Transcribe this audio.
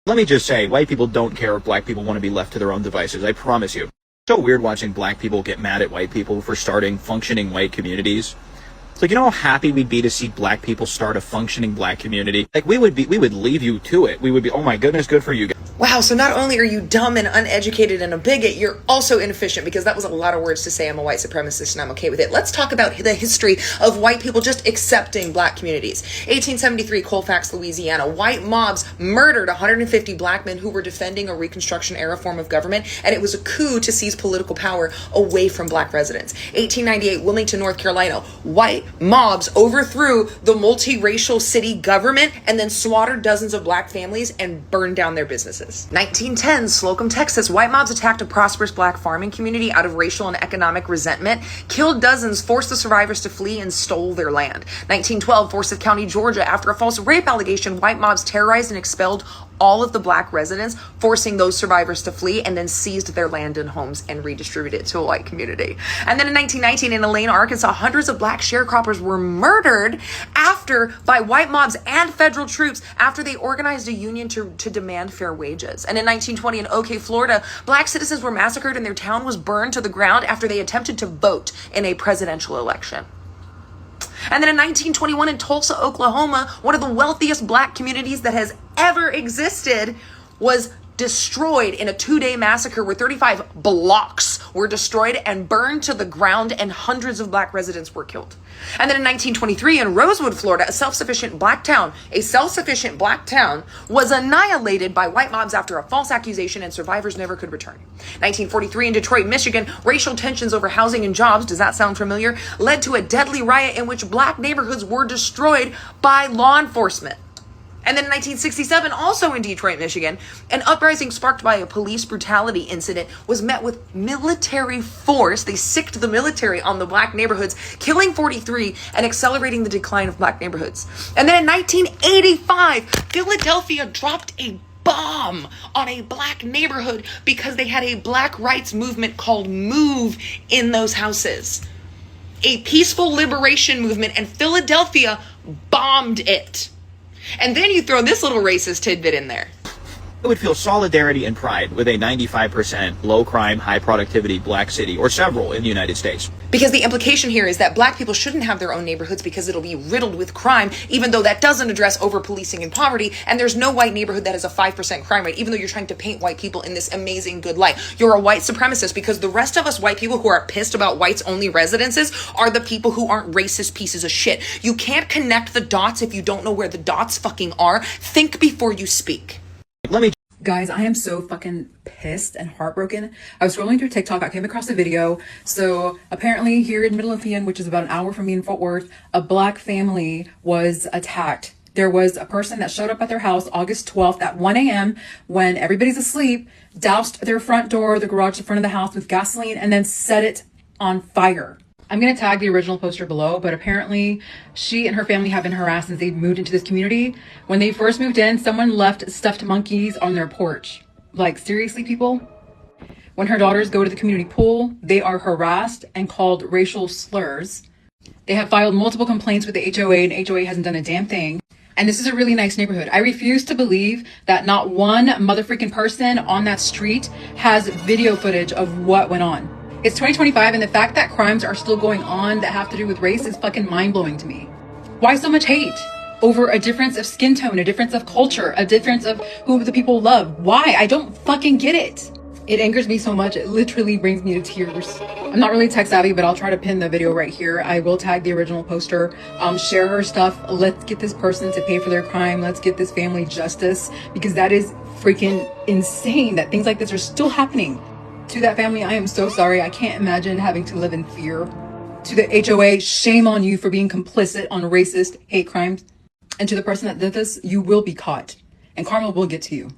Let me just say, white people don't care if black people want to be left to their own devices, I promise you. It's so weird watching black people get mad at white people for starting functioning white communities. It's like, you know how happy we'd be to see black people start a functioning black community? Like, we would leave you to it. We would be, oh my goodness, good for you guys. Wow, so not only are you dumb and uneducated and a bigot, you're also inefficient, because that was a lot of words to say. I'm a white supremacist and I'm okay with it. Let's talk about the history of white people just accepting black communities. 1873, Colfax, Louisiana. White mobs murdered 150 black men who were defending a Reconstruction era form of government, and it was a coup to seize political power away from black residents. 1898, Wilmington, North Carolina. White mobs overthrew the multiracial city government and then slaughtered dozens of black families and burned down their businesses. 1910, Slocum, Texas. White mobs attacked a prosperous black farming community out of racial and economic resentment, killed dozens, forced the survivors to flee, and stole their land. 1912, Forsyth County, Georgia. After a false rape allegation, white mobs terrorized and expelled all of the black residents, forcing those survivors to flee, and then seized their land and homes and redistributed it to a white community. And then in 1919, in Elaine, Arkansas, hundreds of black sharecroppers were murdered by white mobs and federal troops after they organized a union to demand fair wages. And in 1920, in OK, Florida, black citizens were massacred and their town was burned to the ground after they attempted to vote in a presidential election. And then in 1921 in Tulsa, Oklahoma, one of the wealthiest black communities that has ever existed was destroyed in a 2-day massacre where 35 blocks were destroyed and burned to the ground, and hundreds of black residents were killed. And then in 1923 in Rosewood, Florida, a self-sufficient black town was annihilated by white mobs after a false accusation, and survivors never could return. 1943 in Detroit, Michigan, racial tensions over housing and jobs, does that sound familiar, led to a deadly riot in which black neighborhoods were destroyed by law enforcement. And then in 1967, also in Detroit, Michigan, an uprising sparked by a police brutality incident was met with military force. They sicked the military on the black neighborhoods, killing 43 and accelerating the decline of black neighborhoods. And then in 1985, Philadelphia dropped a bomb on a black neighborhood because they had a black rights movement called MOVE in those houses. A peaceful liberation movement, and Philadelphia bombed it. And then you throw this little racist tidbit in there. I would feel solidarity and pride with a 95% low crime, high productivity black city, or several in the United States. Because the implication here is that black people shouldn't have their own neighborhoods because it'll be riddled with crime, even though that doesn't address over-policing and poverty. And there's no white neighborhood that has a 5% crime rate, even though you're trying to paint white people in this amazing good light. You're a white supremacist, because the rest of us white people who are pissed about whites only residences are the people who aren't racist pieces of shit. You can't connect the dots if you don't know where the dots fucking are. Think before you speak. Guys, I am so fucking pissed and heartbroken. I was scrolling through TikTok. I came across a video. So apparently here in Midlothian, which is about an hour from me in Fort Worth, a black family was attacked. There was a person that showed up at their house August 12th at 1 a.m. when everybody's asleep, doused their front door, the garage, the front of the house with gasoline, and then set it on fire. I'm going to tag the original poster below, but apparently she and her family have been harassed since they moved into this community. When they first moved in, someone left stuffed monkeys on their porch. Like, seriously, people? When her daughters go to the community pool, they are harassed and called racial slurs. They have filed multiple complaints with the HOA, and HOA hasn't done a damn thing. And this is a really nice neighborhood. I refuse to believe that not one motherfucking person on that street has video footage of what went on. It's 2025, and the fact that crimes are still going on that have to do with race is fucking mind-blowing to me. Why so much hate over a difference of skin tone, a difference of culture, a difference of who the people love? Why? I don't fucking get it. It angers me so much. It literally brings me to tears. I'm not really tech savvy, but I'll try to pin the video right here. I will tag the original poster, share her stuff. Let's get this person to pay for their crime. Let's get this family justice, because that is freaking insane that things like this are still happening. To that family, I am so sorry. I can't imagine having to live in fear. To the HOA, shame on you for being complicit on racist hate crimes. And to the person that did this, you will be caught, and karma will get to you.